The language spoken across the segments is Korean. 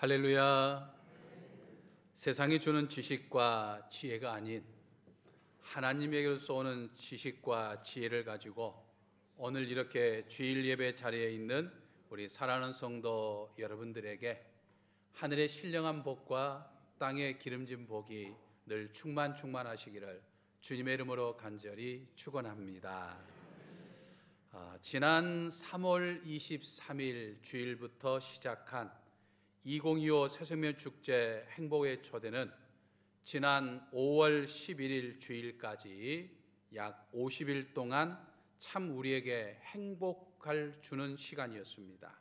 할렐루야. 세상이 주는 지식과 지혜가 아닌 하나님에게로서 오는 지식과 지혜를 가지고 오늘 이렇게 주일 예배 자리에 있는 우리 사랑하는 성도 여러분들에게 하늘의 신령한 복과 땅의 기름진 복이 늘 충만하시기를 주님의 이름으로 간절히 축원합니다. 지난 3월 23일 주일부터 시작한 2025 새생명 축제 행복의 초대는 지난 5월 11일 주일까지 약 50일 동안 참 우리에게 행복을 주는 시간이었습니다.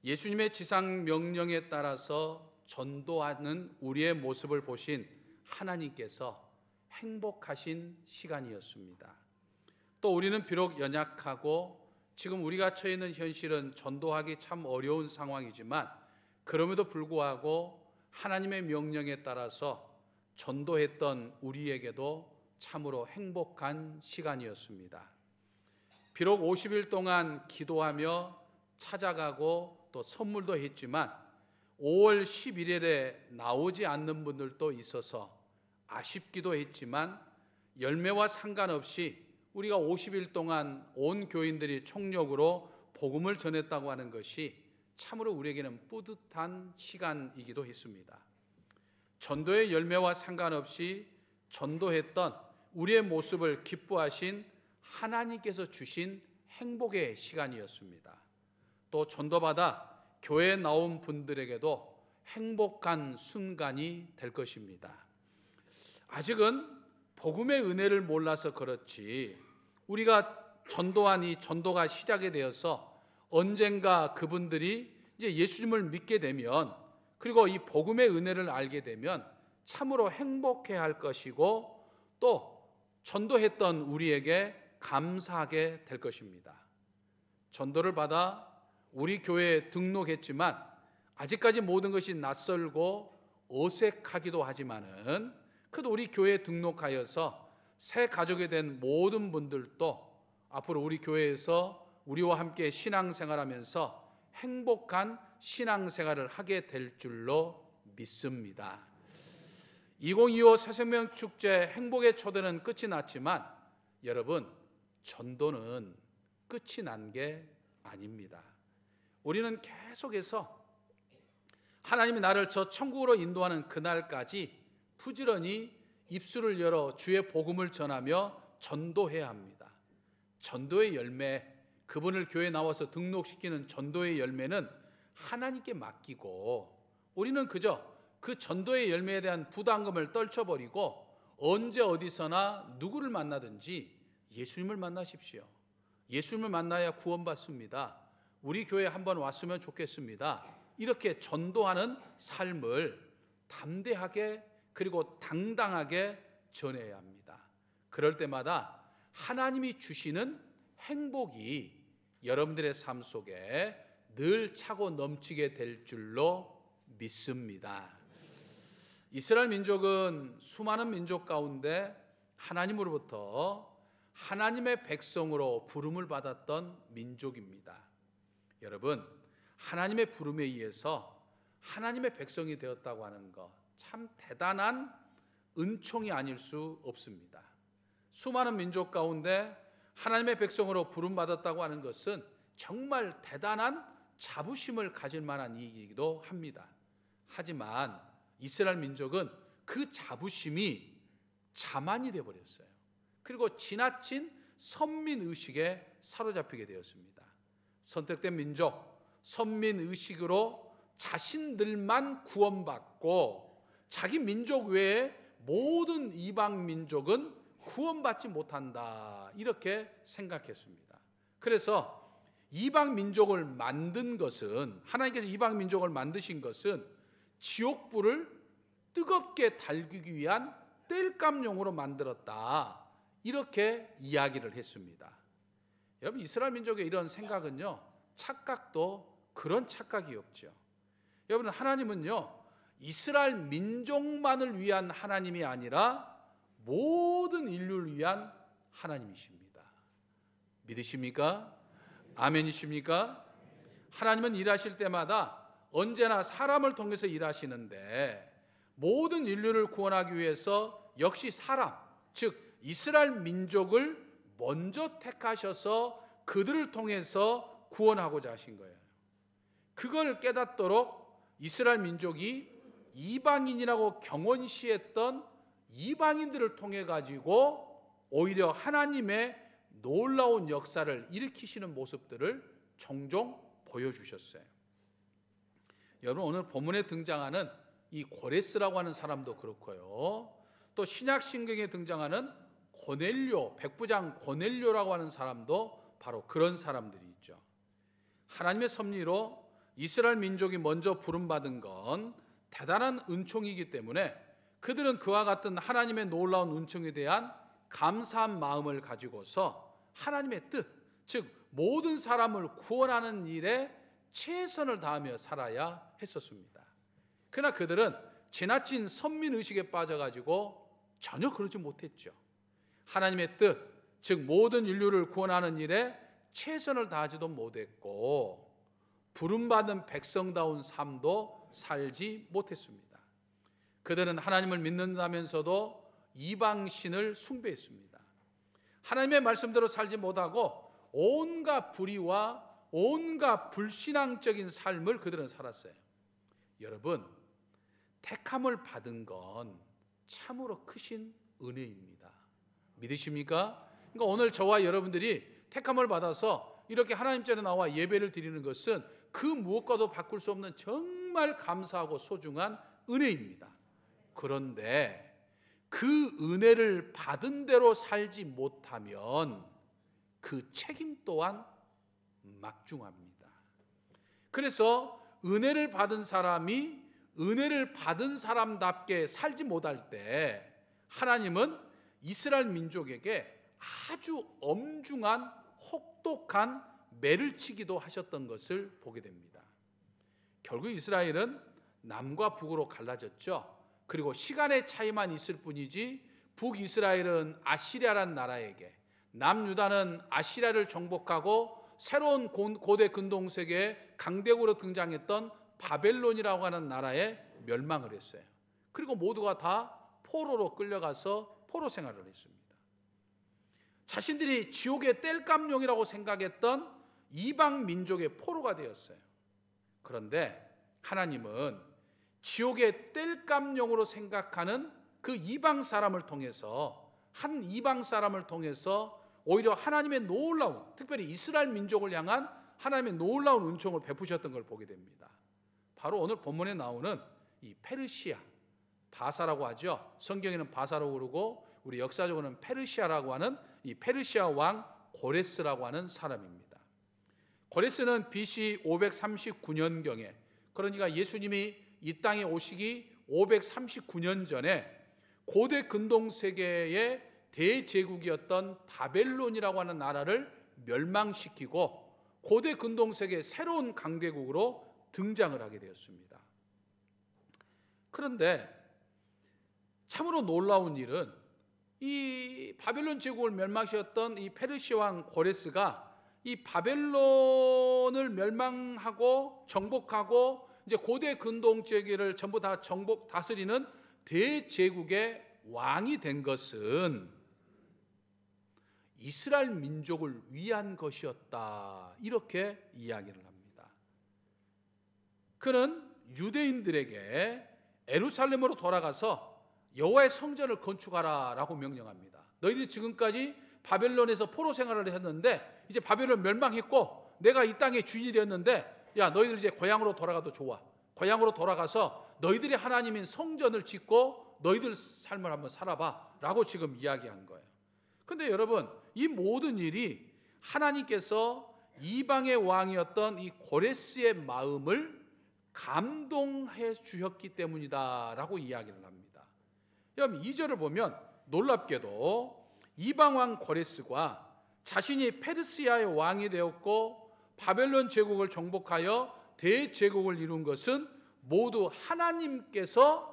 예수님의 지상 명령에 따라서 전도하는 우리의 모습을 보신 하나님께서 행복하신 시간이었습니다. 또 우리는 비록 연약하고 지금 우리가 처해 있는 현실은 전도하기 참 어려운 상황이지만 그럼에도 불구하고 하나님의 명령에 따라서 전도했던 우리에게도 참으로 행복한 시간이었습니다. 비록 50일 동안 기도하며 찾아가고 또 선물도 했지만 5월 11일에 나오지 않는 분들도 있어서 아쉽기도 했지만 열매와 상관없이 우리가 50일 동안 온 교인들이 총력으로 복음을 전했다고 하는 것이 참으로 우리에게는 뿌듯한 시간이기도 했습니다. 전도의 열매와 상관없이 전도했던 우리의 모습을 기뻐하신 하나님께서 주신 행복의 시간이었습니다. 또 전도받아 교회에 나온 분들에게도 행복한 순간이 될 것입니다. 아직은 복음의 은혜를 몰라서 그렇지 우리가 전도한 이 전도가 시작이 되어서 언젠가 그분들이 이제 예수님을 믿게 되면 그리고 이 복음의 은혜를 알게 되면 참으로 행복해할 것이고 또 전도했던 우리에게 감사하게 될 것입니다. 전도를 받아 우리 교회에 등록했지만 아직까지 모든 것이 낯설고 어색하기도 하지만은 그래도 우리 교회에 등록하여서 새 가족이 된 모든 분들도 앞으로 우리 교회에서 우리와 함께 신앙생활하면서 행복한 신앙생활을 하게 될 줄로 믿습니다. 2025 새생명 축제 행복의 초대는 끝이 났지만 여러분, 전도는 끝이 난 게 아닙니다. 우리는 계속해서 하나님이 나를 저 천국으로 인도하는 그날까지 부지런히 입술을 열어 주의 복음을 전하며 전도해야 합니다. 전도의 열매, 그분을 교회에 나와서 등록시키는 전도의 열매는 하나님께 맡기고 우리는 그저 그 전도의 열매에 대한 부담감을 떨쳐버리고 언제 어디서나 누구를 만나든지 예수님을 만나십시오. 예수님을 만나야 구원받습니다. 우리 교회에 한번 왔으면 좋겠습니다. 이렇게 전도하는 삶을 담대하게 그리고 당당하게 전해야 합니다. 그럴 때마다 하나님이 주시는 행복이 여러분들의 삶 속에 늘 차고 넘치게 될 줄로 믿습니다. 이스라엘 민족은 수많은 민족 가운데 하나님으로부터 하나님의 백성으로 부름을 받았던 민족입니다. 여러분, 하나님의 부름에 의해서 하나님의 백성이 되었다고 하는 것 참 대단한 은총이 아닐 수 없습니다. 수많은 민족 가운데 하나님의 백성으로 부름받았다고 하는 것은 정말 대단한 자부심을 가질 만한 일이기도 합니다. 하지만 이스라엘 민족은 그 자부심이 자만이 되어버렸어요. 그리고 지나친 선민의식에 사로잡히게 되었습니다. 선택된 민족, 선민의식으로 자신들만 구원받고 자기 민족 외에 모든 이방 민족은 구원받지 못한다 이렇게 생각했습니다. 그래서 이방 민족을 만든 것은 하나님께서 이방 민족을 만드신 것은 지옥불을 뜨겁게 달기기 위한 땔감용으로 만들었다 이렇게 이야기를 했습니다. 여러분, 이스라엘 민족의 이런 생각은요, 착각도 그런 착각이 없죠. 여러분, 하나님은요 이스라엘 민족만을 위한 하나님이 아니라 모든 인류를 위한 하나님이십니다. 믿으십니까? 아멘이십니까? 하나님은 일하실 때마다 언제나 사람을 통해서 일하시는데 모든 인류를 구원하기 위해서 역시 사람, 즉 이스라엘 민족을 먼저 택하셔서 그들을 통해서 구원하고자 하신 거예요. 그걸 깨닫도록 이스라엘 민족이 이방인이라고 경원시했던 이방인들을 통해 가지고 오히려 하나님의 놀라운 역사를 일으키시는 모습들을 종종 보여주셨어요. 여러분, 오늘 본문에 등장하는 이 고레스라고 하는 사람도 그렇고요, 또 신약 신경에 등장하는 고넬료, 백부장 고넬료라고 하는 사람도 바로 그런 사람들이 있죠. 하나님의 섭리로 이스라엘 민족이 먼저 부름받은 건 대단한 은총이기 때문에 그들은 그와 같은 하나님의 놀라운 은총에 대한 감사한 마음을 가지고서 하나님의 뜻, 즉 모든 사람을 구원하는 일에 최선을 다하며 살아야 했었습니다. 그러나 그들은 지나친 선민의식에 빠져가지고 전혀 그러지 못했죠. 하나님의 뜻, 즉 모든 인류를 구원하는 일에 최선을 다하지도 못했고 부름받은 백성다운 삶도 살지 못했습니다. 그들은 하나님을 믿는다면서도 이방신을 숭배했습니다. 하나님의 말씀대로 살지 못하고 온갖 불의와 온갖 불신앙적인 삶을 그들은 살았어요. 여러분, 택함을 받은 건 참으로 크신 은혜입니다. 믿으십니까? 그러니까 오늘 저와 여러분들이 택함을 받아서 이렇게 하나님 전에 나와 예배를 드리는 것은 그 무엇과도 바꿀 수 없는 정말 감사하고 소중한 은혜입니다. 그런데 그 은혜를 받은 대로 살지 못하면 그 책임 또한 막중합니다. 그래서 은혜를 받은 사람이 은혜를 받은 사람답게 살지 못할 때 하나님은 이스라엘 민족에게 아주 엄중한 혹독한 매를 치기도 하셨던 것을 보게 됩니다. 결국 이스라엘은 남과 북으로 갈라졌죠. 그리고 시간의 차이만 있을 뿐이지 북이스라엘은 아시리아란 나라에게, 남유다는 아시리아를 정복하고 새로운 고대 근동세계의 강대국으로 등장했던 바벨론이라고 하는 나라에 멸망을 했어요. 그리고 모두가 다 포로로 끌려가서 포로 생활을 했습니다. 자신들이 지옥의 땔감용이라고 생각했던 이방 민족의 포로가 되었어요. 그런데 하나님은 지옥의 땔감용으로 생각하는 그 이방 사람을 통해서, 한 이방 사람을 통해서 오히려 하나님의 놀라운, 특별히 이스라엘 민족을 향한 하나님의 놀라운 은총을 베푸셨던 걸 보게 됩니다. 바로 오늘 본문에 나오는 이 페르시아, 바사라고 하죠. 성경에는 바사라고 그러고 우리 역사적으로는 페르시아라고 하는 이 페르시아 왕 고레스라고 하는 사람입니다. 고레스는 BC 539년경에, 그러니까 예수님이 이 땅에 오시기 539년 전에 고대 근동세계의 대제국이었던 바벨론이라고 하는 나라를 멸망시키고 고대 근동세계의 새로운 강대국으로 등장을 하게 되었습니다. 그런데 참으로 놀라운 일은 이 바벨론 제국을 멸망시켰던 이 페르시아 왕 고레스가 이 바벨론을 멸망하고 정복하고 이제 고대 근동 지역을 전부 다 다스리는 대제국의 왕이 된 것은 이스라엘 민족을 위한 것이었다, 이렇게 이야기를 합니다. 그는 유대인들에게 예루살렘으로 돌아가서 여호와의 성전을 건축하라라고 명령합니다. 너희들이 지금까지 바벨론에서 포로 생활을 했는데 이제 바벨론 멸망했고 내가 이 땅의 주인이 되었는데, 야, 너희들 이제 고향으로 돌아가도 좋아. 고향으로 돌아가서 너희들이 하나님인 성전을 짓고 너희들 삶을 한번 살아봐 라고 지금 이야기한 거예요. 그런데 여러분, 이 모든 일이 하나님께서 이방의 왕이었던 이 고레스의 마음을 감동해 주셨기 때문이다 라고 이야기를 합니다. 여러분, 2절을 보면 놀랍게도 이방 왕 고레스가 자신이 페르시아의 왕이 되었고 바벨론 제국을 정복하여 대제국을 이룬 것은 모두 하나님께서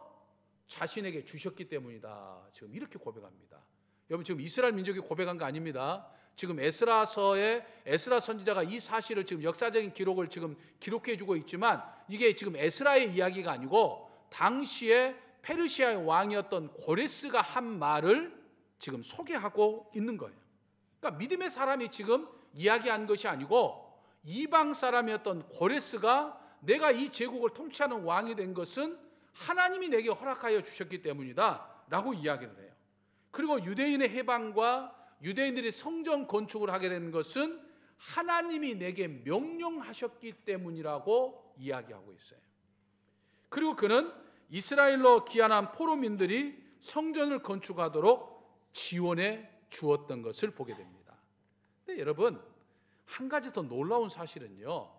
자신에게 주셨기 때문이다, 지금 이렇게 고백합니다. 여러분, 지금 이스라엘 민족이 고백한 거 아닙니다. 지금 에스라 선지자가 이 사실을 지금 역사적인 기록을 지금 기록해 주고 있지만 이게 지금 에스라의 이야기가 아니고 당시에 페르시아의 왕이었던 고레스가 한 말을 지금 소개하고 있는 거예요. 그러니까 믿음의 사람이 지금 이야기한 것이 아니고 이방 사람이었던 고레스가 내가 이 제국을 통치하는 왕이 된 것은 하나님이 내게 허락하여 주셨기 때문이다 라고 이야기를 해요. 그리고 유대인의 해방과 유대인들이 성전 건축을 하게 된 것은 하나님이 내게 명령하셨기 때문이라고 이야기하고 있어요. 그리고 그는 이스라엘로 귀환한 포로민들이 성전을 건축하도록 지원해 주었던 것을 보게 됩니다. 근데 여러분, 한 가지 더 놀라운 사실은요,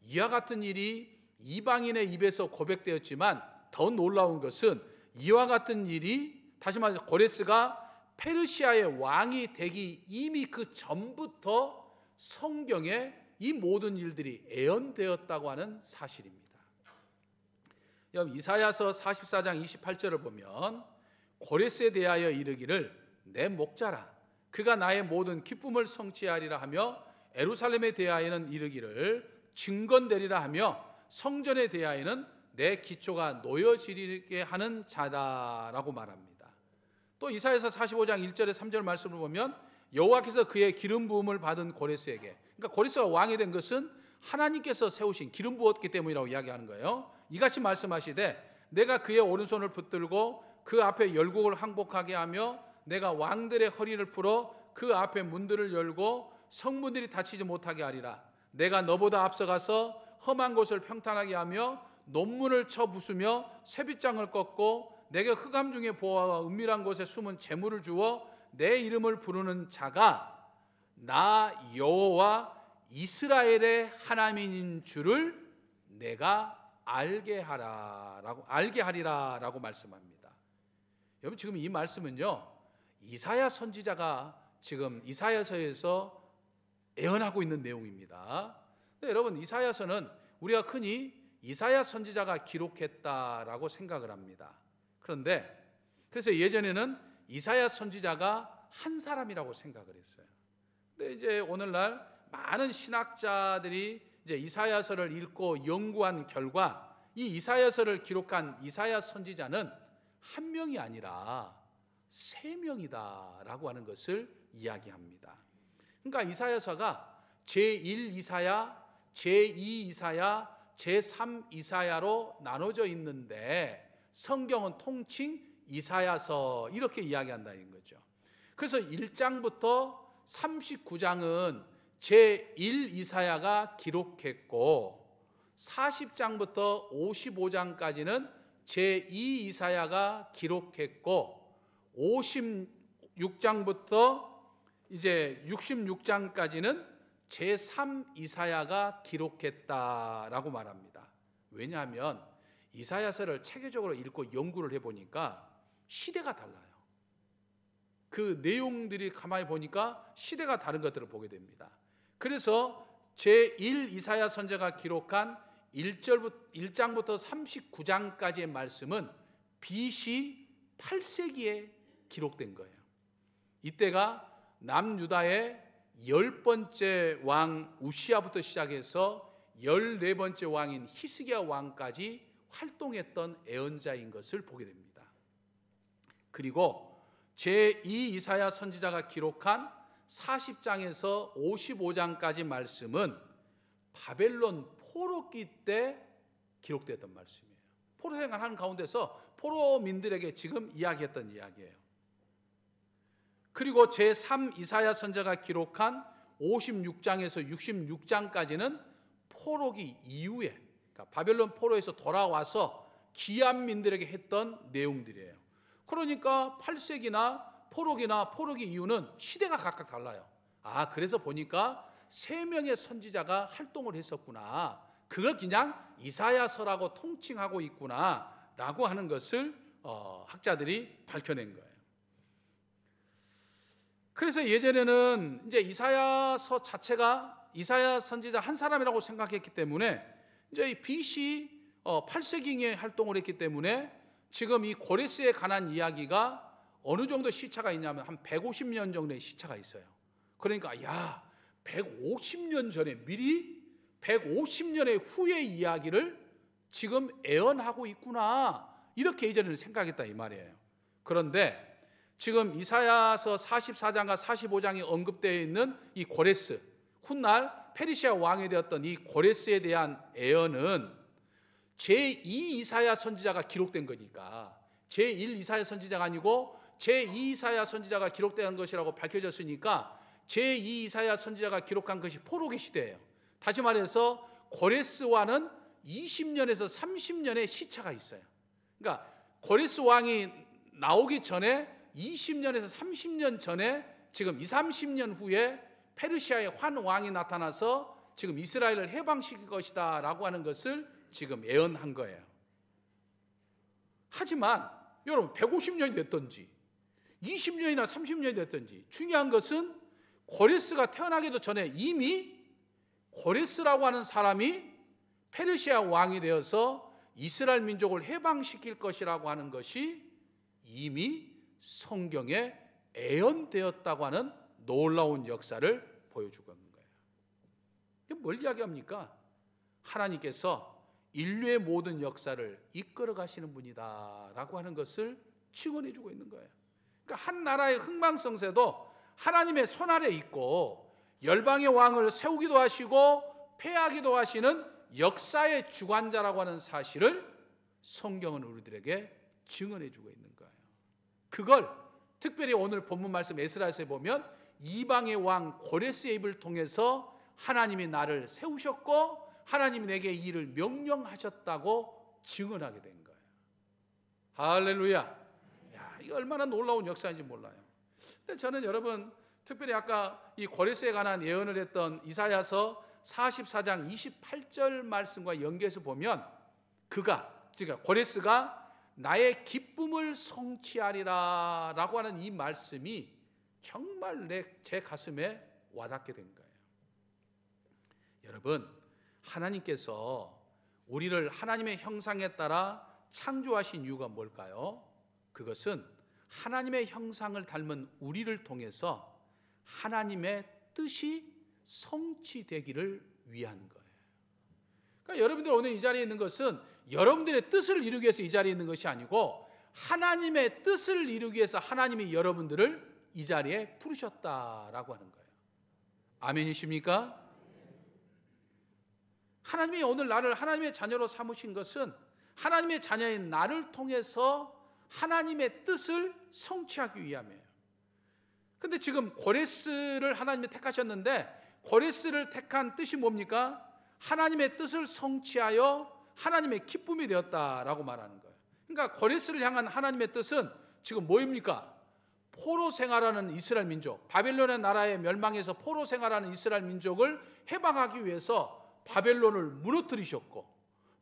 이와 같은 일이 이방인의 입에서 고백되었지만 더 놀라운 것은 이와 같은 일이 다시 말해서 고레스가 페르시아의 왕이 되기 이미 그 전부터 성경에 이 모든 일들이 예언되었다고 하는 사실입니다. 여러분, 이사야서 44장 28절을 보면 고레스에 대하여 이르기를 내 목자라 그가 나의 모든 기쁨을 성취하리라 하며 예루살렘에 대하여는 이르기를 증건되리라 하며 성전에 대하여는 내 기초가 놓여지리게 하는 자다라고 말합니다. 또 이사야서 45장 1절에 3절 말씀을 보면 여호와께서 그의 기름 부음을 받은 고레스에게, 그러니까 고레스가 왕이 된 것은 하나님께서 세우신 기름 부었기 때문이라고 이야기하는 거예요. 이같이 말씀하시되 내가 그의 오른손을 붙들고 그 앞에 열국을 항복하게 하며 내가 왕들의 허리를 풀어 그 앞에 문들을 열고 성문들이 닫히지 못하게 하리라. 내가 너보다 앞서가서 험한 곳을 평탄하게 하며 논문을 쳐 부수며 쇠빗장을 꺾고 내게 흑암 중에 보아와 은밀한 곳에 숨은 재물을 주어 내 이름을 부르는 자가 나 여호와 이스라엘의 하나님인 줄을 내가 알게 하리라라고 말씀합니다. 여러분, 지금 이 말씀은요, 이사야 선지자가 지금 이사야서에서 예언하고 있는 내용입니다. 여러분, 이사야서는 우리가 흔히 이사야 선지자가 기록했다라고 생각을 합니다. 그래서 예전에는 이사야 선지자가 한 사람이라고 생각을 했어요. 근데 이제 오늘날 많은 신학자들이 이제 이사야서를 읽고 연구한 결과 이 이사야서를 기록한 이사야 선지자는 한 명이 아니라 세 명이다라고 하는 것을 이야기합니다. 그러니까 이사야서가 제1 이사야, 제2 이사야, 제3 이사야로 나눠져 있는데 성경은 통칭 이사야서 이렇게 이야기한다는 거죠. 그래서 1장부터 39장은 제1 이사야가 기록했고 40장부터 55장까지는 제2 이사야가 기록했고 56장부터 이제 66장까지는 제3 이사야가 기록했다라고 말합니다. 왜냐하면 이사야서를 체계적으로 읽고 연구를 해보니까 시대가 달라요. 그 내용들이 가만히 보니까 시대가 다른 것들을 보게 됩니다. 그래서 제1 이사야 선지자가 기록한 1장부터 39장까지의 말씀은 BC 8세기에 기록된 거예요. 이때가 남유다의 10번째 왕 우시아부터 시작해서 14번째 왕인 히스기야 왕까지 활동했던 예언자인 것을 보게 됩니다. 그리고 제2 이사야 선지자가 기록한 40장에서 55장까지 말씀은 바벨론 포로기 때 기록됐던 말씀이에요. 포로 생활하는 가운데서 포로민들에게 지금 이야기했던 이야기예요. 그리고 제3 이사야 선지자가 기록한 56장에서 66장까지는 포로기 이후에, 그러니까 바벨론 포로에서 돌아와서 귀한 민들에게 했던 내용들이에요. 그러니까 8세기나 포로기 이후는 시대가 각각 달라요. 그래서 보니까 3명의 선지자가 활동을 했었구나. 그걸 그냥 이사야서라고 통칭하고 있구나 라고 하는 것을 학자들이 밝혀낸 거예요. 그래서 예전에는 이제 이사야서 자체가 이사야 선지자 한 사람이라고 생각했기 때문에 이제 BC 8세기에 활동을 했기 때문에 지금 이 고레스에 관한 이야기가 어느 정도 시차가 있냐면 한 150년 정도의 시차가 있어요. 그러니까 야, 150년 전에 미리 150년의 후의 이야기를 지금 애언하고 있구나, 이렇게 이전에는 생각했다 이 말이에요. 그런데 지금 이사야서 44장과 45장에 언급되어 있는 이 고레스, 훗날 페르시아 왕이 되었던 이 고레스에 대한 애언은 제2 이사야 선지자가 기록된 거니까, 제1 이사야 선지자가 아니고 제2 이사야 선지자가 기록된 것이라고 밝혀졌으니까 제2 이사야 선지자가 기록한 것이 포로기 시대예요. 다시 말해서 고레스 왕은 20년에서 30년의 시차가 있어요. 그러니까 고레스 왕이 나오기 전에 20년에서 30년 전에 지금 20, 30년 후에 페르시아의 환 왕이 나타나서 지금 이스라엘을 해방시킬 것이다 라고 하는 것을 지금 예언한 거예요. 하지만 여러분 150년이 됐든지 20년이나 30년이 됐든지 중요한 것은 고레스가 태어나기도 전에 이미 고레스라고 하는 사람이 페르시아 왕이 되어서 이스라엘 민족을 해방시킬 것이라고 하는 것이 이미 성경에 예언되었다고 하는 놀라운 역사를 보여주고 있는 거예요. 이게 뭘 이야기합니까? 하나님께서 인류의 모든 역사를 이끌어 가시는 분이다라고 하는 것을 증언해 주고 있는 거예요. 그러니까 한 나라의 흥망성쇠도 하나님의 손 아래 있고 열방의 왕을 세우기도 하시고 폐하기도 하시는 역사의 주관자라고 하는 사실을 성경은 우리들에게 증언해 주고 있는 거예요. 그걸 특별히 오늘 본문 말씀 에스라에서 보면 이방의 왕 고레스의 입을 통해서 하나님이 나를 세우셨고 하나님이 내게 이 일을 명령하셨다고 증언하게 된 거예요. 할렐루야. 야, 이게 얼마나 놀라운 역사인지 몰라요. 근데 저는 여러분 특별히 아까 이 고레스에 관한 예언을 했던 이사야서 44장 28절 말씀과 연계해서 보면 그러니까 고레스가 나의 기쁨을 성취하리라 라고 하는 이 말씀이 정말 제 가슴에 와닿게 된 거예요. 여러분, 하나님께서 우리를 하나님의 형상에 따라 창조하신 이유가 뭘까요? 그것은 하나님의 형상을 닮은 우리를 통해서 하나님의 뜻이 성취되기를 위한 거예요. 그러니까 여러분들 오늘 이 자리에 있는 것은 여러분들의 뜻을 이루기 위해서 이 자리에 있는 것이 아니고 하나님의 뜻을 이루기 위해서 하나님이 여러분들을 이 자리에 부르셨다라고 하는 거예요. 아멘이십니까? 하나님이 오늘 나를 하나님의 자녀로 삼으신 것은 하나님의 자녀인 나를 통해서 하나님의 뜻을 성취하기 위함이에요. 근데 지금 고레스를 하나님이 택하셨는데 고레스를 택한 뜻이 뭡니까? 하나님의 뜻을 성취하여 하나님의 기쁨이 되었다라고 말하는 거예요. 그러니까 고레스를 향한 하나님의 뜻은 지금 뭐입니까? 포로 생활하는 이스라엘 민족, 바벨론의 나라의 멸망에서 포로 생활하는 이스라엘 민족을 해방하기 위해서 바벨론을 무너뜨리셨고,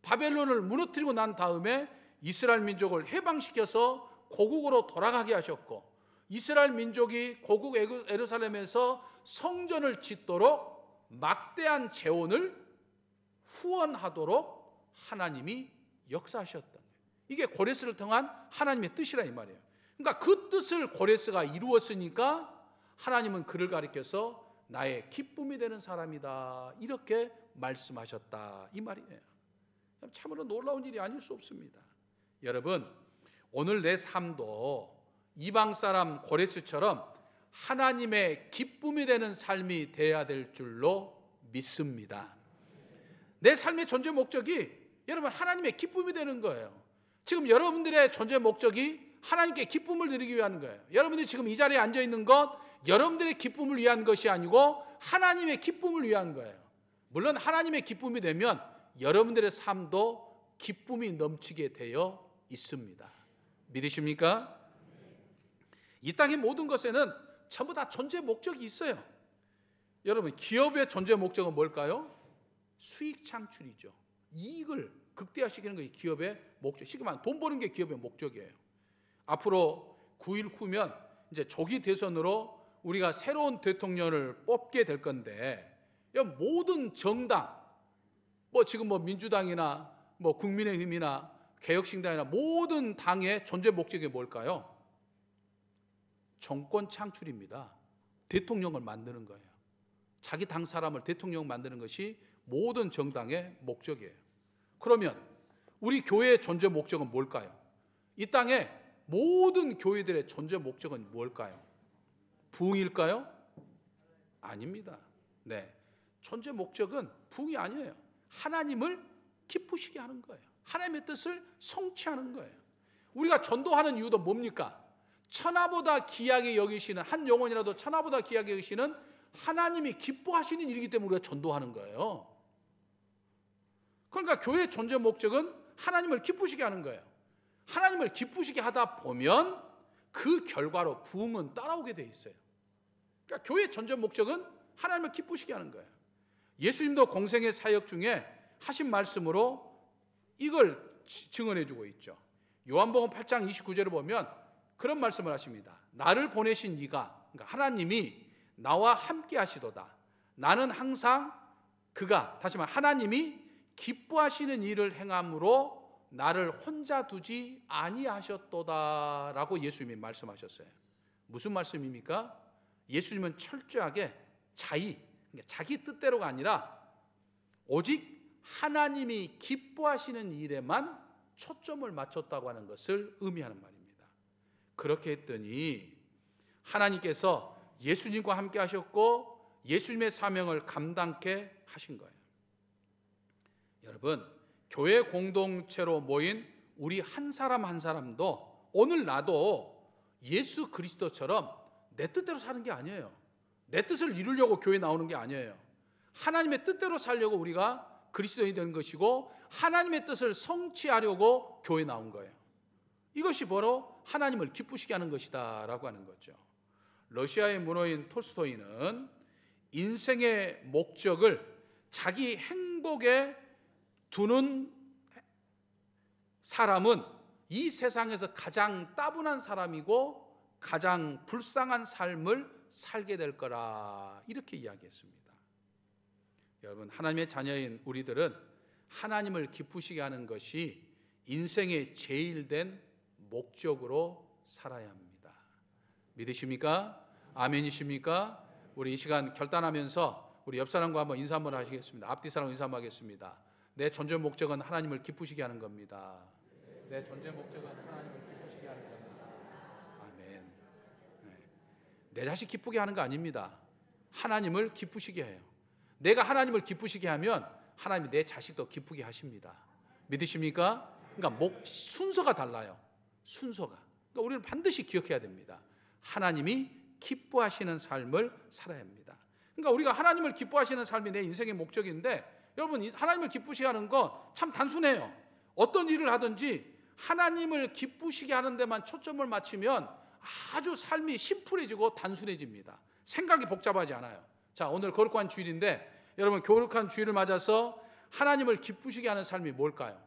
바벨론을 무너뜨리고 난 다음에 이스라엘 민족을 해방시켜서 고국으로 돌아가게 하셨고, 이스라엘 민족이 고국 예루살렘에서 성전을 짓도록 막대한 재원을 후원하도록 하나님이 역사하셨다. 이게 고레스를 통한 하나님의 뜻이라 이 말이에요. 그러니까 그 뜻을 고레스가 이루었으니까 하나님은 그를 가리켜서 나의 기쁨이 되는 사람이다 이렇게 말씀하셨다 이 말이에요. 참으로 놀라운 일이 아닐 수 없습니다. 여러분, 오늘 내 삶도 이방 사람 고레스처럼 하나님의 기쁨이 되는 삶이 되어야 될 줄로 믿습니다. 내 삶의 존재 목적이 여러분 하나님의 기쁨이 되는 거예요. 지금 여러분들의 존재 목적이 하나님께 기쁨을 드리기 위한 거예요. 여러분들이 지금 이 자리에 앉아 있는 것 여러분들의 기쁨을 위한 것이 아니고 하나님의 기쁨을 위한 거예요. 물론 하나님의 기쁨이 되면 여러분들의 삶도 기쁨이 넘치게 되어 있습니다. 믿으십니까? 이 땅의 모든 것에는 전부 다 존재 목적이 있어요. 여러분, 기업의 존재 목적은 뭘까요? 수익 창출이죠. 이익을 극대화시키는 것이 기업의 목적. 쉽게 말하면 돈 버는 게 기업의 목적이에요. 앞으로 9일 후면 이제 조기 대선으로 우리가 새로운 대통령을 뽑게 될 건데, 모든 정당, 지금 민주당이나 국민의힘이나 개혁신당이나 모든 당의 존재 목적이 뭘까요? 정권 창출입니다. 대통령을 만드는 거예요. 자기 당 사람을 대통령 만드는 것이 모든 정당의 목적이에요. 그러면 우리 교회의 존재 목적은 뭘까요? 이 땅에 모든 교회들의 존재 목적은 뭘까요? 부흥일까요? 아닙니다. 네, 존재 목적은 부흥이 아니에요. 하나님을 기쁘시게 하는 거예요. 하나님의 뜻을 성취하는 거예요. 우리가 전도하는 이유도 뭡니까? 천하보다 귀하게 여기시는, 한 영혼이라도 천하보다 귀하게 여기시는 하나님이 기뻐하시는 일이기 때문에 우리가 전도하는 거예요. 그러니까 교회의 존재 목적은 하나님을 기쁘시게 하는 거예요. 하나님을 기쁘시게 하다 보면 그 결과로 부흥은 따라오게 돼 있어요. 그러니까 교회의 존재 목적은 하나님을 기쁘시게 하는 거예요. 예수님도 공생의 사역 중에 하신 말씀으로 이걸 증언해 주고 있죠. 요한복음 8장 29절을 보면 그런 말씀을 하십니다. 나를 보내신 이가, 그러니까 하나님이 나와 함께 하시도다. 나는 항상 그가, 다시 말해 하나님이 기뻐하시는 일을 행함으로 나를 혼자 두지 아니하셨도다 라고 예수님이 말씀하셨어요. 무슨 말씀입니까? 예수님은 철저하게 자기 뜻대로가 아니라 오직 하나님이 기뻐하시는 일에만 초점을 맞췄다고 하는 것을 의미하는 말입니다. 그렇게 했더니 하나님께서 예수님과 함께 하셨고 예수님의 사명을 감당케 하신 거예요. 여러분, 교회 공동체로 모인 우리 한 사람 한 사람도 오늘 나도 예수 그리스도처럼 내 뜻대로 사는 게 아니에요. 내 뜻을 이루려고 교회 나오는 게 아니에요. 하나님의 뜻대로 살려고 우리가 그리스도인이 되는 것이고 하나님의 뜻을 성취하려고 교회 나온 거예요. 이것이 바로 하나님을 기쁘시게 하는 것이다 라고 하는 거죠. 러시아의 문호인 톨스토이는 인생의 목적을 자기 행복에 두는 사람은 이 세상에서 가장 따분한 사람이고 가장 불쌍한 삶을 살게 될 거라 이렇게 이야기했습니다. 여러분, 하나님의 자녀인 우리들은 하나님을 기쁘시게 하는 것이 인생의 제일 된 목적으로 살아야 합니다. 믿으십니까? 아멘이십니까? 우리 이 시간 결단하면서 우리 옆 사람과 한번 인사 한번 하시겠습니다. 앞뒤 사람 인사 한번 하겠습니다. 내 존재 목적은 하나님을 기쁘시게 하는 겁니다. 내 존재 목적은 하나님을 기쁘시게 하는 겁니다. 아멘. 내 자식 기쁘게 하는 거 아닙니다. 하나님을 기쁘시게 해요. 내가 하나님을 기쁘시게 하면 하나님이 내 자식도 기쁘게 하십니다. 믿으십니까? 그러니까 순서가 달라요. 순서가. 그러니까 우리는 반드시 기억해야 됩니다. 하나님이 기뻐하시는 삶을 살아야 합니다. 그러니까 우리가 하나님을 기뻐하시는 삶이 내 인생의 목적인데 여러분, 하나님을 기쁘시게 하는 거 참 단순해요. 어떤 일을 하든지 하나님을 기쁘시게 하는 데만 초점을 맞추면 아주 삶이 심플해지고 단순해집니다. 생각이 복잡하지 않아요. 자, 오늘 거룩한 주일인데 여러분, 거룩한 주일을 맞아서 하나님을 기쁘시게 하는 삶이 뭘까요?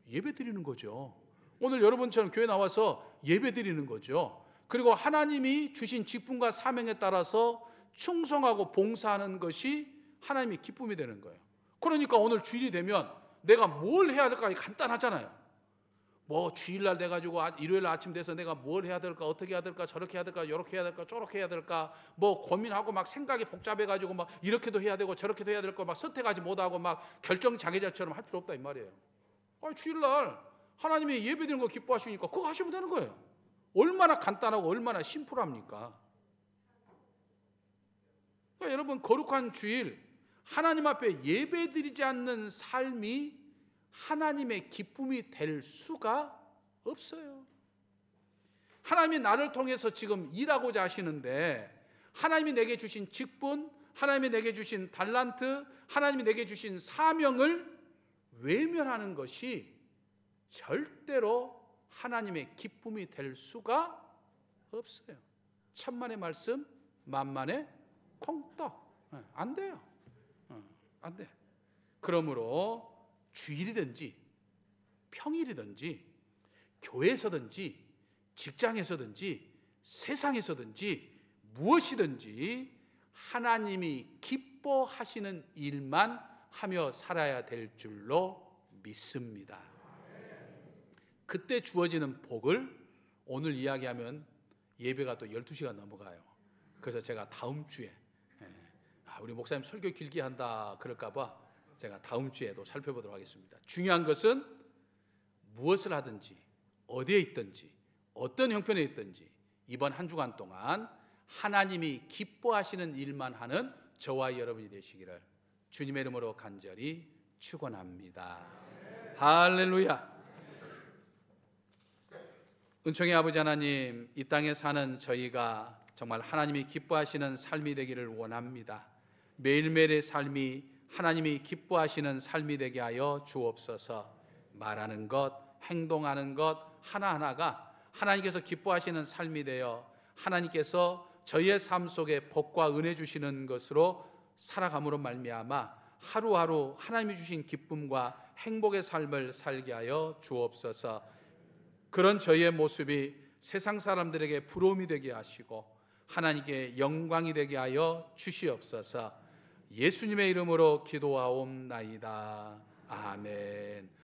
예배 드리는 거죠. 오늘 여러분처럼 교회 나와서 예배 드리는 거죠. 그리고 하나님이 주신 직분과 사명에 따라서 충성하고 봉사하는 것이 하나님의 기쁨이 되는 거예요. 그러니까 오늘 주일이 되면 내가 뭘 해야 될까 간단하잖아요. 뭐 주일날 돼가지고 일요일 아침 돼서 내가 뭘 해야 될까, 어떻게 해야 될까, 저렇게 해야 될까, 이렇게 해야 될까, 저렇게 해야 될까, 뭐 고민하고 막 생각이 복잡해가지고 막 이렇게도 해야 되고 저렇게도 해야 될 거 막 선택하지 못하고 막 결정장애자처럼 할 필요 없다 이 말이에요. 주일날 하나님이 예배드리는 거 기뻐하시니까 그거 하시면 되는 거예요. 얼마나 간단하고 얼마나 심플합니까? 그러니까 여러분, 거룩한 주일 하나님 앞에 예배드리지 않는 삶이 하나님의 기쁨이 될 수가 없어요. 하나님이 나를 통해서 지금 일하고자 하시는데 하나님이 내게 주신 직분, 하나님이 내게 주신 달란트, 하나님이 내게 주신 사명을 외면하는 것이 절대로 하나님의 기쁨이 될 수가 없어요. 천만의 말씀, 만만의 콩떡. 안 돼요. 안 돼. 그러므로 주일이든지 평일이든지 교회에서든지 직장에서든지 세상에서든지 무엇이든지 하나님이 기뻐하시는 일만 하며 살아야 될 줄로 믿습니다. 그때 주어지는 복을 오늘 이야기하면 예배가 또 12시가 넘어가요. 그래서 제가 다음 주에 우리 목사님 설교 길게 한다 그럴까 봐 제가 다음 주에도 살펴보도록 하겠습니다. 중요한 것은 무엇을 하든지 어디에 있든지 어떤 형편에 있든지 이번 한 주간 동안 하나님이 기뻐하시는 일만 하는 저와 여러분이 되시기를 주님의 이름으로 간절히 축원합니다. 할렐루야. 은총의 아버지 하나님, 이 땅에 사는 저희가 정말 하나님이 기뻐하시는 삶이 되기를 원합니다. 매일매일의 삶이 하나님이 기뻐하시는 삶이 되게 하여 주옵소서. 말하는 것, 행동하는 것 하나하나가 하나님께서 기뻐하시는 삶이 되어 하나님께서 저희의 삶 속에 복과 은혜 주시는 것으로 살아감으로 말미암아 하루하루 하나님이 주신 기쁨과 행복의 삶을 살게 하여 주옵소서. 그런 저희의 모습이 세상 사람들에게 부러움이 되게 하시고 하나님께 영광이 되게 하여 주시옵소서. 예수님의 이름으로 기도하옵나이다. 아멘.